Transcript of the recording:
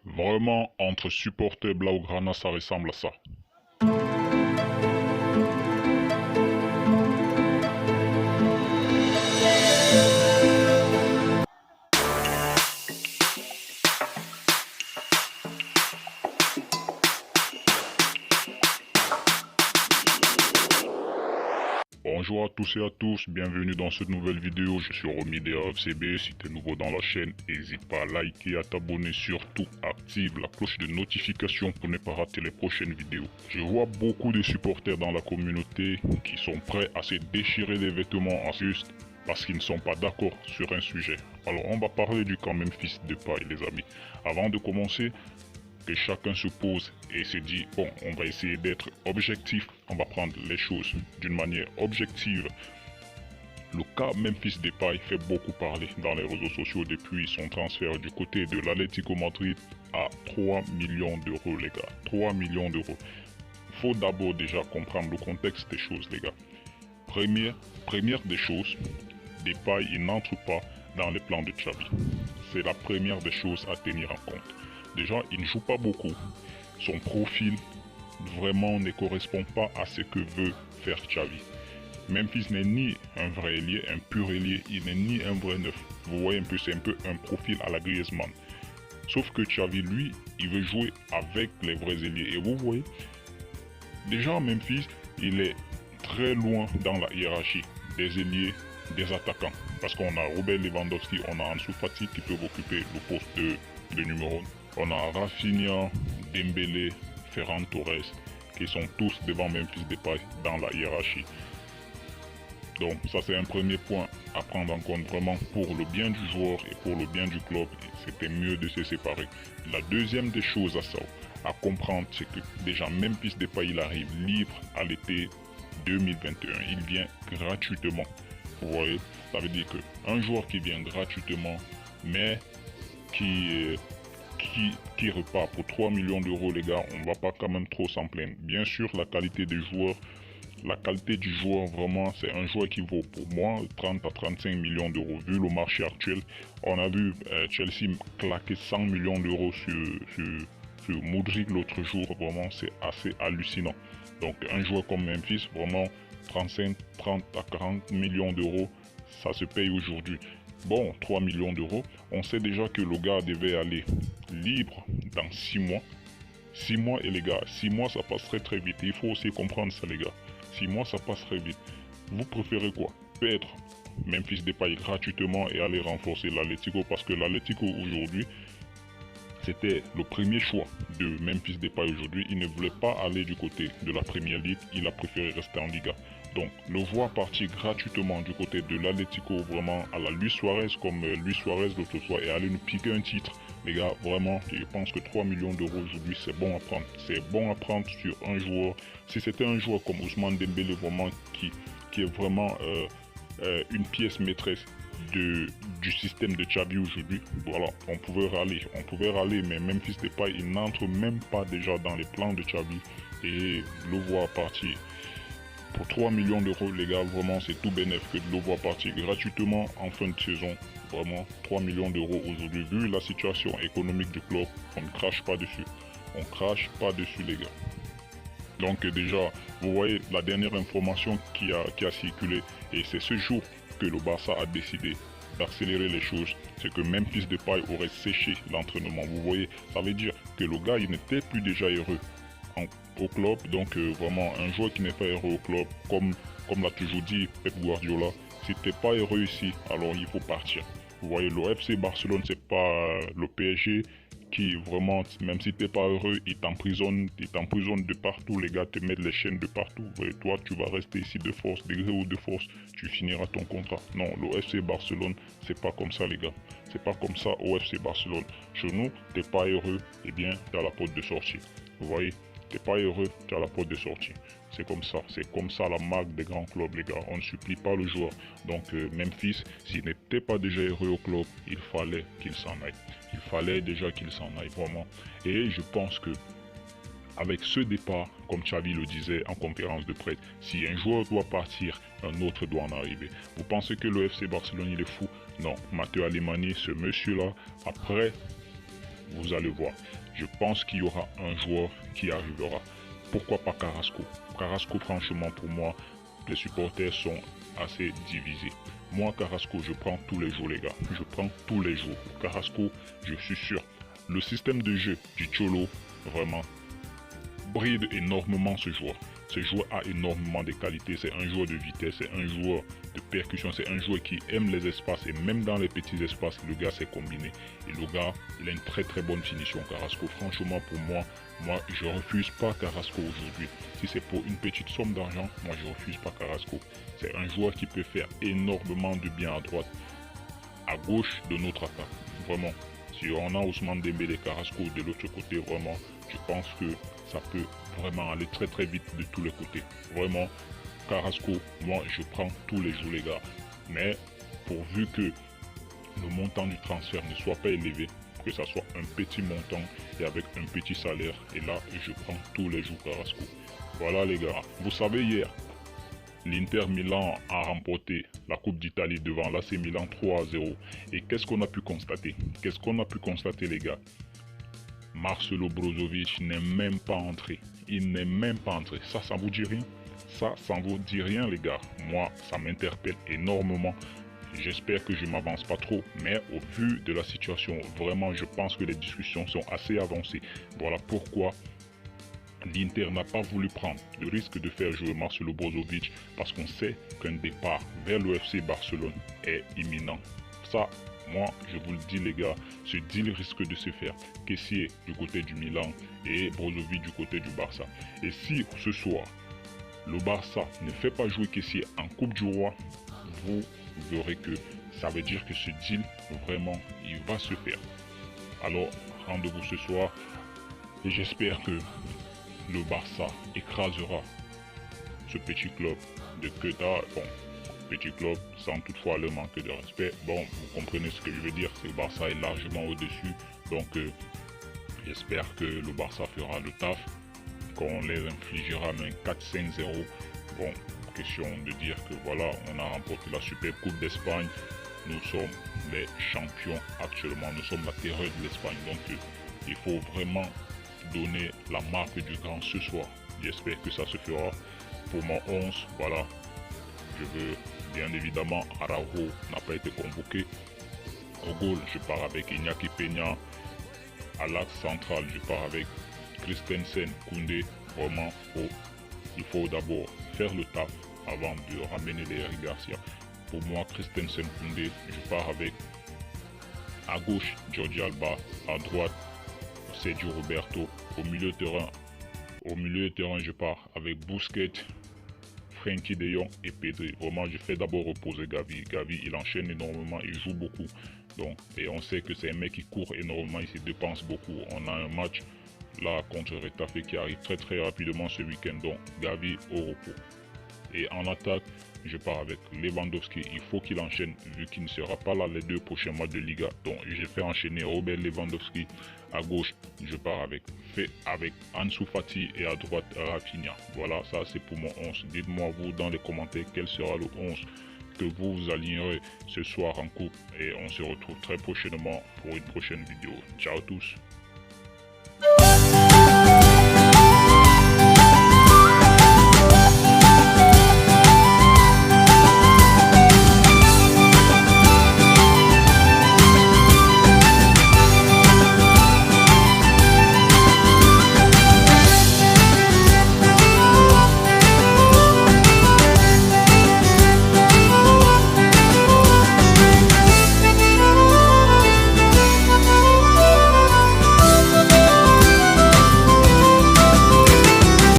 Vraiment, entre supporters Blaugrana, ça ressemble à ça. Bonjour à tous et à tous, bienvenue dans cette nouvelle vidéo. Je suis Romy de AFCB. Si tu es nouveau dans la chaîne, n'hésite pas à liker, à t'abonner, surtout active la cloche de notification pour ne pas rater les prochaines vidéos. Je vois beaucoup de supporters dans la communauté qui sont prêts à se déchirer les vêtements en juste parce qu'ils ne sont pas d'accord sur un sujet. Alors on va parler du camp Memphis Depay les amis. Avant de commencer, que chacun se pose et se dit bon, on va essayer d'être objectif, on va prendre les choses d'une manière objective. Le cas Memphis Depay fait beaucoup parler dans les réseaux sociaux depuis son transfert du côté de l'Atlético Madrid à 3 millions d'euros les gars. 3 millions d'euros. Il faut d'abord déjà comprendre le contexte des choses les gars. Première des choses, Depay il n'entre pas dans les plans de Xavi. C'est la première des choses à tenir en compte. Déjà, il ne joue pas beaucoup. Son profil vraiment ne correspond pas à ce que veut faire Xavi. Memphis n'est ni un vrai ailier, un pur ailier, il n'est ni un vrai neuf. Vous voyez un peu, c'est un peu un profil à la Griezmann. Sauf que Xavi, lui, il veut jouer avec les vrais ailiers. Et vous voyez, déjà Memphis, il est très loin dans la hiérarchie des ailiers, des attaquants. Parce qu'on a Robert Lewandowski, on a Ansu Fati qui peuvent occuper le poste de numéro 1. On a Rafinha, Dembélé, Ferran Torres, qui sont tous devant Memphis Depay dans la hiérarchie. Donc ça c'est un premier point à prendre en compte vraiment pour le bien du joueur et pour le bien du club. C'était mieux de se séparer. La deuxième des choses à comprendre, c'est que déjà Memphis Depay il arrive libre à l'été 2021. Il vient gratuitement. Vous voyez, ça veut dire qu'un joueur qui vient gratuitement, mais qui repart pour 3 millions d'euros les gars, on va pas quand même trop s'en plaindre. Bien sûr la qualité du joueur vraiment c'est un joueur qui vaut pour moi 30 à 35 millions d'euros vu le marché actuel. On a vu Chelsea claquer 100 millions d'euros sur Modric l'autre jour, vraiment c'est assez hallucinant. Donc un joueur comme Memphis, vraiment 30 à 40 millions d'euros, ça se paye aujourd'hui. Bon, 3 millions d'euros, on sait déjà que le gars devait aller libre dans 6 mois. 6 mois et les gars, 6 mois ça passe très vite. Il faut aussi comprendre ça les gars. 6 mois ça passe très vite. Vous préférez quoi? Perdre Memphis Depay gratuitement et aller renforcer l'Atlético parce que l'Atlético aujourd'hui, c'était le premier choix de Memphis Depay aujourd'hui. Il ne voulait pas aller du côté de la Première Ligue, il a préféré rester en Liga. Donc, le voir partir gratuitement du côté de l'Atlético, vraiment à la Luis Suarez, comme Luis Suarez l'autre soir, et aller nous piquer un titre, les gars, vraiment, je pense que 3 millions d'euros aujourd'hui, c'est bon à prendre. C'est bon à prendre sur un joueur. Si c'était un joueur comme Ousmane Dembélé, vraiment, qui est vraiment une pièce maîtresse du système de Xavi aujourd'hui, voilà, on pouvait râler, mais Memphis Depay, il n'entre même pas déjà dans les plans de Xavi, et le voir partir pour 3 millions d'euros, les gars, vraiment c'est tout bénéf que de le voir partir gratuitement en fin de saison. Vraiment 3 millions d'euros aujourd'hui, vu la situation économique du club, on ne crache pas dessus. On crache pas dessus les gars. Donc déjà, vous voyez la dernière information qui a circulé, et c'est ce jour que le Barça a décidé d'accélérer les choses, c'est que Memphis Depay aurait séché l'entraînement. Vous voyez, ça veut dire que le gars il n'était plus déjà heureux au club, donc vraiment un joueur qui n'est pas heureux au club, comme l'a toujours dit Pep Guardiola, si t'es pas heureux ici, alors il faut partir. Vous voyez, le FC Barcelone, c'est pas le PSG qui vraiment, même si t'es pas heureux, il t'emprisonne de partout, les gars te mettent les chaînes de partout, et toi tu vas rester ici de force, de gré ou de force, tu finiras ton contrat. Non, le FC Barcelone, c'est pas comme ça les gars, c'est pas comme ça au FC Barcelone. Chez nous, t'es pas heureux, eh bien t'as la porte de sortie. Vous voyez, t'es pas heureux, tu as la porte de sortie. C'est comme ça la marque des grands clubs les gars, on ne supplie pas le joueur. Donc Memphis, s'il n'était pas déjà heureux au club, il fallait qu'il s'en aille. Il fallait déjà qu'il s'en aille vraiment. Et je pense que avec ce départ, comme Xavi le disait en conférence de presse, si un joueur doit partir, un autre doit en arriver. Vous pensez que le FC Barcelone il est fou? Non, Matteo Alemany, ce monsieur-là, après vous allez voir. Je pense qu'il y aura un joueur qui arrivera. Pourquoi pas Carrasco? Carrasco, franchement, pour moi, les supporters sont assez divisés. Moi, Carrasco, je prends tous les jours, les gars. Je prends tous les jours. Carrasco, je suis sûr. Le système de jeu du Cholo, vraiment, bride énormément ce joueur. Ce joueur a énormément de qualités. C'est un joueur de vitesse, c'est un joueur de percussion, c'est un joueur qui aime les espaces. Et même dans les petits espaces, le gars s'est combiné. Et le gars, il a une très bonne finition, Carrasco. Franchement, pour moi, je refuse pas Carrasco aujourd'hui. Si c'est pour une petite somme d'argent, moi, je refuse pas Carrasco. C'est un joueur qui peut faire énormément de bien à droite, à gauche de notre attaque. Vraiment. Si on a Ousmane Dembélé, Carrasco de l'autre côté, vraiment, je pense que ça peut vraiment aller très vite de tous les côtés. Vraiment, Carrasco, moi je prends tous les jours, les gars. Mais pourvu que le montant du transfert ne soit pas élevé, que ça soit un petit montant et avec un petit salaire, et là je prends tous les jours Carrasco. Voilà les gars. Vous savez, hier, l'Inter Milan a remporté la Coupe d'Italie devant l'AC Milan 3-0. Et qu'est-ce qu'on a pu constater? Qu'est-ce qu'on a pu constater, les gars? Marcelo Brozovic n'est même pas entré. Il n'est même pas entré. Ça vous dit rien? Ça vous dit rien, les gars. Moi, ça m'interpelle énormément. J'espère que je m'avance pas trop, mais au vu de la situation, vraiment, je pense que les discussions sont assez avancées. Voilà pourquoi l'Inter n'a pas voulu prendre le risque de faire jouer Marcelo Brozovic, parce qu'on sait qu'un départ vers le FC Barcelone est imminent. Ça, moi, je vous le dis, les gars, ce deal risque de se faire. Kessié du côté du Milan et Brozovic du côté du Barça. Et si ce soir, le Barça ne fait pas jouer Kessié en Coupe du Roi, vous verrez que ça veut dire que ce deal, vraiment, il va se faire. Alors, rendez-vous ce soir et j'espère que le Barça écrasera ce petit club de Quetta. Bon, petit club sans toutefois le manque de respect. Bon, vous comprenez ce que je veux dire, c'est que le Barça est largement au-dessus. Donc, j'espère que le Barça fera le taf, qu'on les infligera même 4-5-0. Bon, question de dire que voilà, on a remporté la Super Coupe d'Espagne. Nous sommes les champions actuellement. Nous sommes la terreur de l'Espagne. Donc, il faut vraiment donner la marque du grand ce soir. J'espère que ça se fera. Pour mon 11, voilà, je veux bien évidemment, Araujo n'a pas été convoqué. Au goal, je pars avec Iñaki Peña. À l'axe central, je pars avec Christensen, Koundé. Vraiment, il faut d'abord faire le taf avant de ramener les Eric Garcia. Pour moi, Christensen, Koundé, je pars avec à gauche Jordi Alba, à droite Sergio Roberto. Au milieu de terrain, je pars avec Busquets, Frenkie de Jong et Pedri. Vraiment, je fais d'abord reposer Gavi. Gavi, il enchaîne énormément, il joue beaucoup. Donc, et on sait que c'est un mec qui court énormément, il se dépense beaucoup. On a un match là contre Retafe qui arrive très rapidement ce week-end. Donc, Gavi au repos. Et en attaque, je pars avec Lewandowski. Il faut qu'il enchaîne vu qu'il ne sera pas là les 2 prochains matchs de Liga. Donc je fais enchaîner Robert Lewandowski. À gauche, je pars avec Ansu Fati et à droite Rafinha. Voilà, ça c'est pour mon 11. Dites-moi vous dans les commentaires quel sera le 11 que vous alignerez ce soir en coupe. Et on se retrouve très prochainement pour une prochaine vidéo. Ciao à tous.